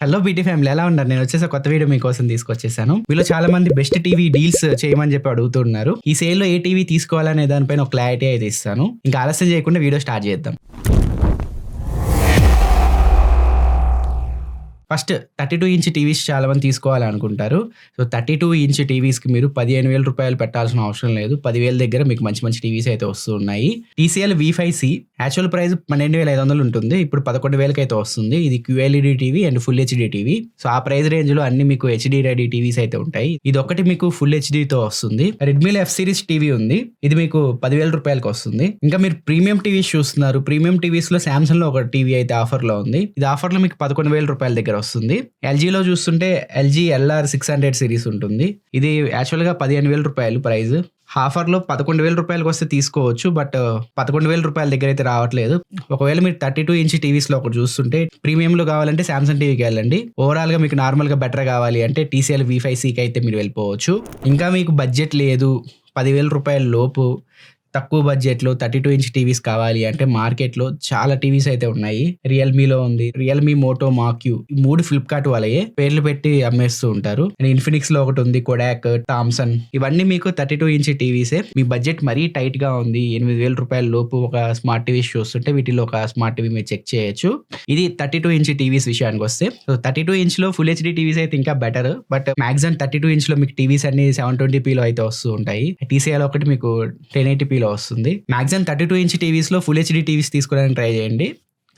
Hello BT family, ఎలా ఉన్నారు? నేను వచ్చేసి కొత్త వీడియో మీకోసం తీసుకొచ్చేసాను. మీలో చాలా మంది బెస్ట్ టీవీ డీల్స్ చేయమని చెప్పి అడుగుతున్నారు. ఈ సేల్ లో ఏ టీవీ తీసుకోవాలనే దానిపైన ఒక క్లారిటీ అయితే ఇస్తాను. ఇంకా ఆలస్యం చేయకుండా వీడియో స్టార్ట్ చేద్దాం. ఫస్ట్ 32 ఇంచ్ టీవీస్ చాలా మంది తీసుకోవాలనుకుంటారు. సో 32 ఇంచ్ టీవీస్కి మీరు 15,000 రూపాయలు పెట్టాల్సిన అవసరం లేదు. 10,000 దగ్గర మీకు మంచి మంచి టీవీస్ అయితే వస్తూ ఉన్నాయి. TCL V5C యాక్చువల్ ప్రైస్ 12,500 ఉంటుంది. ఇప్పుడు 11,000కి అయితే వస్తుంది. ఇది QLED TV and full HD TV. So ఆ ప్రైస్ రేంజ్ లో అన్ని మీకు హెచ్డి రెడీ టీవీస్ అయితే ఉంటాయి. ఇది ఒకటి మీకు ఫుల్ హెచ్డితో వస్తుంది. రెడ్మీలో F సిరీస్ టీవీ ఉంది. ఇది మీకు 10,000 రూపాయలకి వస్తుంది. ఇంకా మీరు ప్రీమియం టీవీస్ చూస్తున్నారు. ప్రీమియం టీవీస్ లో సామ్సంగ్ లో ఒక టీవీ అయితే ఆఫర్ లో ఉంది. ఇది ఆఫర్ లో మీకు 11,000 రూపాయల దగ్గర వస్తుంది. ఎల్జీలో చూస్తుంటే LG LR 600 సిరీస్ ఉంటుంది. ఇది యాక్చువల్ గా 15,000 రూపాయలు ప్రైస్. ఆఫర్ లో 11,000 రూపాయలకు వస్తే తీసుకోవచ్చు. బట్ 11,000 రూపాయల దగ్గర అయితే రావట్లేదు. ఒకవేళ మీరు 32 ఇంచ్ టీవీస్ లో ఒకటి చూస్తుంటే ప్రీమియం లో కావాలంటే సామ్సంగ్ టీవీకి వెళ్ళండి. ఓవరాల్ గా మీకు నార్మల్ గా బెటర్ కావాలి అంటే TCL V5Cకి అయితే మీరు వెళ్ళిపోవచ్చు. ఇంకా మీకు బడ్జెట్ లేదు, 10,000 రూపాయల లోపు తక్కువ బడ్జెట్లో 32 ఇంచ్ టీవీస్ కావాలి అంటే మార్కెట్లో చాలా టీవీస్ అయితే ఉన్నాయి. రియల్మీలో ఉంది, రియల్మీ మోటో మాక్యూ, ఈ 3 ఫ్లిప్కార్ట్ వాళ్ళయే పేర్లు పెట్టి అమ్మేస్తూ ఉంటారు. అండ్ ఇన్ఫినిక్స్ లో ఒకటి ఉంది, కొడాక్, థామ్సన్. ఇవన్నీ మీకు 32 ఇంచ్ టీవీసే. మీ బడ్జెట్ మరీ టైట్ గా ఉంది, 8,000 రూపాయల లోపు ఒక స్మార్ట్ టీవీస్ చూస్తుంటే వీటిలో ఒక స్మార్ట్ టీవీ మీరు చెక్ చేయొచ్చు. ఇది 32 ఇంచ్ టీవీస్ విషయానికి వస్తే. సో 32 ఇంచ్ లో ఫుల్ హెచ్డి టీవీస్ అయితే ఇంకా బెటర్. బట్ మాక్సిమం 32 ఇంచ్ లో మీకు టీవీస్ అన్ని 720p అయితే వస్తూ ఉంటాయి. TCL ఒకటి మీకు 1080p వస్తుంది. మాక్సిమం 32 ఇంచ్ టీవీస్ లో ఫుల్ హెచ్డి టీవీస్ తీసుకోవడానికి ట్రై చేయండి.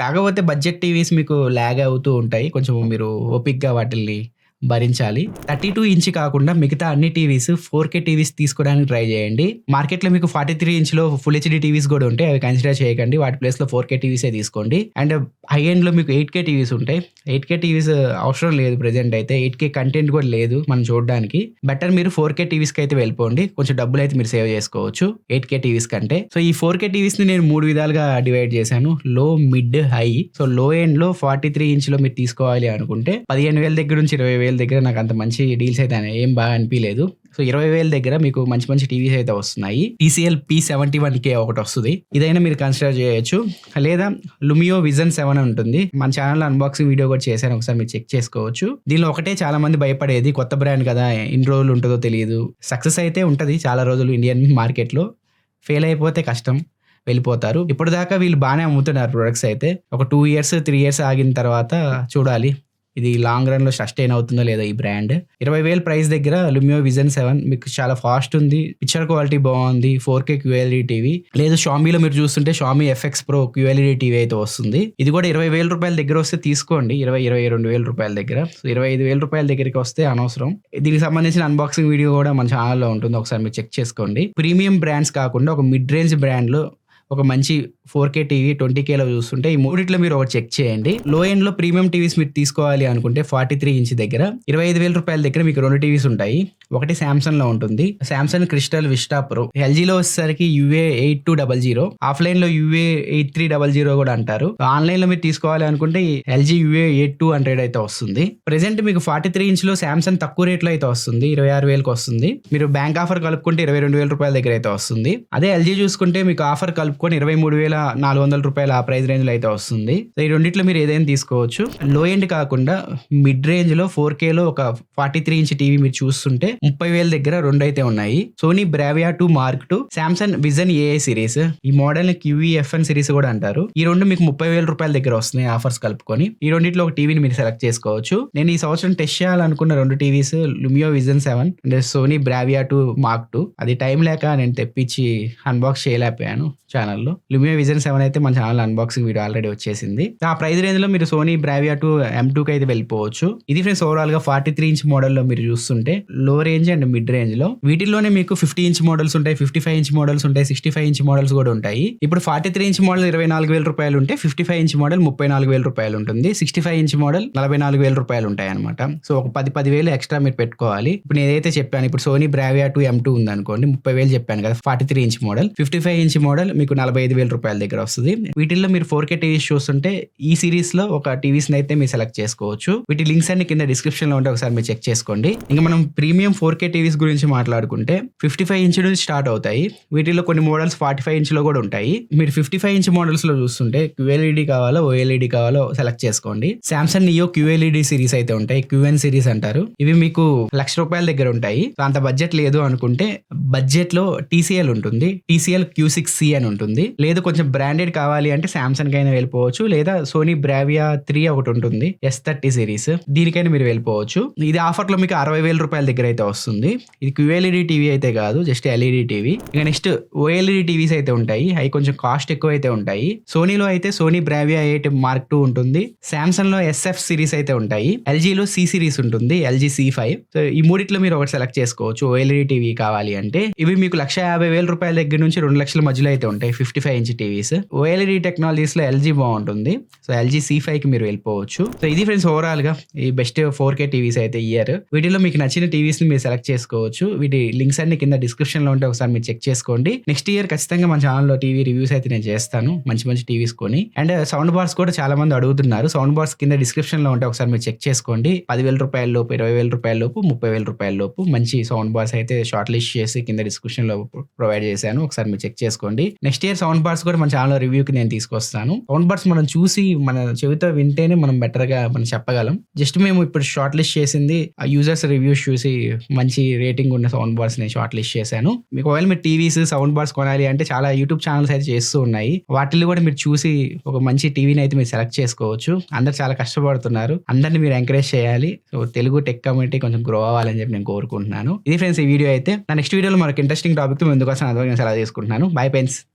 కాకపోతే బడ్జెట్ టీవీస్ మీకు ల్యాగ్ అవుతూ ఉంటాయి. కొంచెం మీరు ఓపిక్గా వాటిల్ని భరించాలి. 32 ఇంచ్ కాకుండా మిగతా అన్ని టీవీస్ 4K టీవీస్ తీసుకోవడానికి ట్రై చేయండి. మార్కెట్లో మీకు 43 ఇంచ్ లో ఫుల్ హెచ్డి టీవీస్ కూడా ఉంటాయి. అవి కన్సిడర్ చేయకండి. వాటి ప్లేస్ లో 4K టీవీసే తీసుకోండి. అండ్ హై ఎండ్ లో మీకు 8K టీవీస్ ఉంటాయి. 8K టీవీస్ అవసరం లేదు ప్రెసెంట్ అయితే. 8K కంటెంట్ కూడా లేదు మనం చూడడానికి. బెటర్ మీరు 4K టీవీస్కి అయితే వెళ్ళిపోండి. కొంచెం డబ్బులు అయితే మీరు సేవ్ చేసుకోవచ్చు 8K టీవీస్ కంటే. సో ఈ 4K టీవీస్ ని నేను 3 విధాలుగా డివైడ్ చేశాను: లో, మిడ్, హై. సో లో ఎండ్ లో 43 ఇంచ్ లో మీరు తీసుకోవాలి అనుకుంటే 15,000 దగ్గర నుంచి 20,000 దగ్గర నాకు అంత మంచి డీల్స్ అయితే ఏం బాగా అనిపించలేదు. సో 20,000 దగ్గర మీకు మంచి మంచి టీవీస్ అయితే వస్తున్నాయి. TCL P71K ఒకటి వస్తుంది. ఇదైనా మీరు కన్సిడర్ చేయొచ్చు. లేదా లుమియో విజన్ 7 ఉంటుంది. మన ఛానల్లో అన్బాక్సింగ్ వీడియో కూడా చేశాను, ఒకసారి మీరు చెక్ చేసుకోవచ్చు. దీనిలో ఒకటే చాలా మంది భయపడేది, కొత్త బ్రాండ్ కదా, ఎన్ని రోజులు ఉంటుందో తెలియదు. సక్సెస్ అయితే ఉంటుంది చాలా రోజులు ఇండియన్ మార్కెట్లో. ఫెయిల్ అయిపోతే కష్టం, వెళ్ళిపోతారు. ఇప్పటిదాకా వీళ్ళు బాగానే అమ్ముతున్నారు ప్రొడక్ట్స్ అయితే. ఒక 2 years 3 years ఆగిన తర్వాత చూడాలి ఇది లాంగ్ రన్ లో సస్టైన్ అవుతుందో లేదో ఈ బ్రాండ్. 20,000 ప్రైస్ దగ్గర లుమియో విజన్ 7 మీకు చాలా ఫాస్ట్ ఉంది, పిక్చర్ క్వాలిటీ బాగుంది, 4K QLED టీవీ. లేదు షామీలో మీరు చూస్తుంటే Xiaomi FX Pro QLED TV అయితే వస్తుంది. ఇది కూడా 20,000 రూపాయల దగ్గర వస్తే తీసుకోండి. 22,000 రూపాయల దగ్గర. 25,000 రూపాయల దగ్గరికి వస్తే అనవసరం. దీనికి సంబంధించిన అన్బాక్సింగ్ వీడియో కూడా మన ఛానల్లో ఉంటుంది, ఒకసారి మీరు చెక్ చేసుకోండి. ప్రీమియం బ్రాండ్స్ కాకుండా ఒక మిడ్ రేంజ్ బ్రాండ్ లో ఒక మంచి 4K టీవీ 20Kలో చూస్తుంటే ఈ మూడిట్లో మీరు ఒకటి చెక్ చేయండి. లో ఎండ్ లో ప్రీమియం టీవీస్ మీరు తీసుకోవాలి అనుకుంటే 43 ఇంచ్ దగ్గర 25,000 రూపాయల దగ్గర మీకు 2 టీవీస్ ఉంటాయి. ఒకటి సామ్సంగ్ లో ఉంటుంది, సామ్సంగ్ క్రిస్టల్ విస్టా ప్రో. ఎల్జీలో వచ్చేసరికి UA8200, ఆఫ్లైన్ లో UA8300 కూడా అంటారు. ఆన్లైన్ లో మీరు తీసుకోవాలి అనుకుంటే LG UA8200 అయితే వస్తుంది. ప్రెసెంట్ మీకు 43 ఇంచ్ లో సామ్సంగ్ తక్కువ రేట్లో అయితే వస్తుంది, 26,000కి వస్తుంది. మీరు బ్యాంక్ ఆఫర్ కలుపుకుంటే 22,000 రూపాయల దగ్గర అయితే వస్తుంది. అదే LG చూసుకుంటే మీకు ఆఫర్ కలుపుకొని 23,400 రూపాయల ఆ ప్రైస్ రేంజ్ లో అయితే వస్తుంది. ఈ రెండిట్లో మీరు ఏదైనా తీసుకోవచ్చు. లో ఎండ్ కాకుండా మిడ్ రేంజ్ లో 4K లో ఒక 43 ఇంచ్ టీవీ మీరు చూస్తుంటే 30,000 దగ్గర 2 అయితే ఉన్నాయి. Sony Bravia 2 Mark II, Samsung Vision AI series. ఈ మోడల్ ని QEFN సిరీస్ కూడా అంటారు. ఈ రెండు మీకు 30,000 రూపాయల దగ్గర వస్తున్నాయి ఆఫర్స్ కలుపుకొని. ఈ రెండిట్లో ఒక టీవీని మీరు సెలెక్ట్ చేసుకోవచ్చు. నేను ఈ సంవత్సరం టెస్ట్ చేయాలనుకున్న 2 TVs Lumio Vision 7 and Sony Bravia 2 Mark II. అది టైం లేక నేను తెప్పించి అన్బాక్స్ చేయలేకపోయాను ఛానల్లో. లుమియో విజన్ 7 అయితే మన ఛానల్ అన్బాక్సింగ్ వీడియో ఆల్రెడీ వచ్చేసింది. ఆ ప్రైస్ రేంజ్ లో మీరు సోనీ బ్రావియా 2 M2కి అయితే వెళ్ళిపోవచ్చు. ఇది ఫ్రెండ్స్ ఓవరాల్ గా 43 ఇంచ్ మోడల్లో మీరు చూస్తుంటే లో రేంజ్ అండ్ మిడ్ రేంజ్ లో. వీటిల్లోనే మీకు 50 ఇంచ్ మోడల్స్ ఉంటాయి, 55 ఇంచ్ మోడల్స్ ఉంటాయి, 65 ఇంచ్ మోడల్స్ కూడా ఉంటాయి. ఇప్పుడు 43 ఇంచ్ మోడల్ 24,000 రూపాయలు ఉంటే 55 ఇంచ్ మోడల్ 34,000 రూపాయలు ఉంటుంది. 65 ఇంచ్ మోడల్ 44,000 రూపాయలు ఉంటాయి అనమాట. సో ఒక 10,000 ఎక్స్ట్రా మీరు పెట్టుకోవాలి. ఇప్పుడు నేను ఏదైతే చెప్పాను, ఇప్పుడు సోనీ బ్రావియా 2 M2 ఉంది అనుకోండి, 30,000 చెప్పాను కదా 43 ఇంచ్ మోడల్. 55 ఇంచ్ మోడల్ మీకు మీకు 45,000 రూపాయల దగ్గర వస్తుంది. వీటిల్లో మీరు 4K టీవీస్ చూస్తుంటే ఈ సిరీస్ లో ఒక టీవీస్ని అయితే మీరు సెలెక్ట్ చేసుకోవచ్చు. వీటి లింక్స్ అన్ని కింద డిస్క్రిప్షన్ లో ఉంటే ఒకసారి మీరు చెక్ చేసుకోండి. ఇంకా మనం ప్రీమియం 4K టీవీస్ గురించి మాట్లాడుకుంటే 55 ఇంచ్ నుంచి స్టార్ట్ అవుతాయి. వీటిలో కొన్ని మోడల్స్ 45 ఇంచ్ లో కూడా ఉంటాయి. మీరు 55 ఇంచ్ మోడల్స్ లో చూస్తుంటే QLED కావాలో OLED కావాలో సెలెక్ట్ చేసుకోండి. సామ్సంగ్ నియో QLED సిరీస్ అయితే ఉంటాయి, QN సిరీస్ అంటారు. ఇవి మీకు ₹1,00,000 దగ్గర ఉంటాయి. అంత బడ్జెట్ లేదు అనుకుంటే బడ్జెట్ లో TCL ఉంటుంది, TCL Q6C అని ఉంటుంది. లేదు కొంచెం బ్రాండెడ్ కావాలి అంటే సామ్సంగ్ కైనా వెళ్ళిపోవచ్చు, లేదా సోనీ బ్రావియా 3 ఒకటి ఉంటుంది S30 సిరీస్, దీనికైనా మీరు వెళ్ళిపోవచ్చు. ఇది ఆఫర్ లో మీకు ₹60,000 దగ్గర అయితే వస్తుంది. ఇది QLED టీవీ అయితే కాదు, జస్ట్ LED టీవీ. ఇక నెక్స్ట్ OLED టీవీస్ అయితే ఉంటాయి, అవి కొంచెం కాస్ట్ ఎక్కువ అయితే ఉంటాయి. సోనీలో అయితే సోనీ బ్రావియా 8 Mark II ఉంటుంది, సామ్సంగ్ లో SF సిరీస్ అయితే ఉంటాయి, LG లో C సిరీస్ ఉంటుంది, LG C5. సో ఈ మూడిట్లో మీరు ఒకటి సెలెక్ట్ చేసుకోవచ్చు OLED టీవీ కావాలి అంటే. ఇవి మీకు ₹150,000 దగ్గర నుంచి 2 లక్షల మధ్యలో అయితే ఉంటాయి 55 ఇంచ్ టీవీస్. OLED టెక్నాలజీస్ లో LG బాగుంటుంది, సో LG C5 కి మీరు వెళ్ళిపోవచ్చు. సో ఇది ఫ్రెండ్స్ ఓవరాల్ గా ఈ బెస్ట్ 4K టీవీస్ అయితే ఇయర్. వీటిలో మీకు నచ్చిన టీవీస్ ని మీరు సెలెక్ట్ చేసుకోవచ్చు. వీటి లింక్స్ అన్ని కింద డిస్క్రిప్షన్ లో ఉంటే ఒకసారి మీరు చెక్ చేసుకోండి. నెక్స్ట్ ఇయర్ ఖచ్చితంగా మన ఛానల్లో టీవీ రివ్యూస్ అయితే నేను చేస్తాను, మంచి మంచి టీవీస్ కొని. అండ్ సౌండ్ బార్స్ కూడా చాలా మంది అడుగుతున్నారు. సౌండ్ బార్స్ కింద డిస్క్రిప్షన్ లో ఉంటే ఒకసారి మీరు చెక్ చేసుకోండి. ₹10,000 లోపు, ₹20,000 లోపు, ₹30,000 లోపు మంచి సౌండ్ బార్స్ అయితే షార్ట్ లిస్ట్ చేసి కింద డిస్క్రిప్షన్ లో ప్రొవైడ్ చేశాను, ఒకసారి మీరు చెక్ చేసుకోండి. నెక్స్ట్ ఇయర్ సౌండ్ బార్స్ కూడా మన ఛానల్ రివ్యూకి నేను తీసుకొస్తాను. సౌండ్ బార్స్ మనం చూసి మన చెవితో వింటేనే మనం బెటర్ గా మనం చెప్పగలం. జస్ట్ మేము ఇప్పుడు షార్ట్ లిస్ట్ చేసింది ఆ యూజర్స్ రివ్యూస్ చూసి మంచి రేటింగ్ ఉన్న సౌండ్ బార్స్ నేను షార్ట్ లిస్ట్ చేశాను. మీకు ఒకవేళ మీరు టీవీస్ సౌండ్ బార్స్ కొనాలి అంటే చాలా యూట్యూబ్ ఛానల్స్ అయితే చేస్తూ ఉన్నాయి. వాటిల్లో కూడా మీరు చూసి ఒక మంచి టీవీని అయితే మీరు సెలెక్ట్ చేసుకోవచ్చు. అందరు చాలా కష్టపడుతున్నారు, అందరిని మీరు ఎంకరేజ్ చేయాలి. సో తెలుగు టెక్ కమ్యూనిటీ కొంచెం గ్రో అవ్వాలని చెప్పి నేను కోరుకుంటున్నాను. ఇది ఫ్రెండ్స్ ఈ వీడియో అయితే. నా నెక్స్ట్ వీడియోలో మనకి ఇంట్రెస్టింగ్ టాపిక్ ముందుకోసం అందువల్ల నేను సలహా తీసుకుంటున్నాను. Bye friends.